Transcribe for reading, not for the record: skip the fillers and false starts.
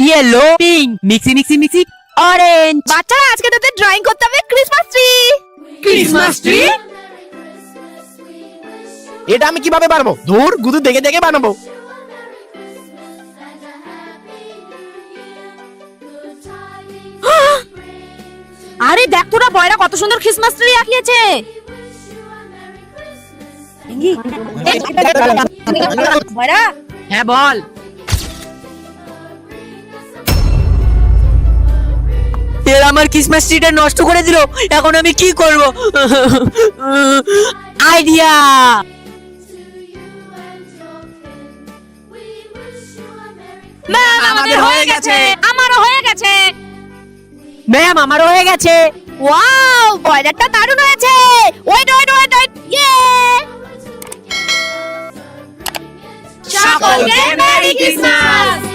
Yellow, pink, mixie orange. বাচ্চারা আজকে তোদের ড্রয়িং করতে হবে ক্রিসমাস ট্রি। Christmas tree? এটা আমি কিভাবে পারবো? দূর, গুদু দেখে দেখে বানাবো। আরে দেখ তোরা বয়রা কত সুন্দর ক্রিসমাস ট্রি আঁকিয়েছে। বয়রা, হ্যাঁ বল। এরা আমার ক্রিসমাস ট্রিটা নষ্ট করে দিল, এখন আমি কি করব? আইডিয়া! ম্যাম আমাদের হয়ে গেছে। আমারও হয়ে গেছে। ম্যাম আমারও হয়ে গেছে। ওয়াও, বয়লারটা দারুণ হয়েছে। ওয়েট ইয়ে! সকলকে মেরি ক্রিসমাস।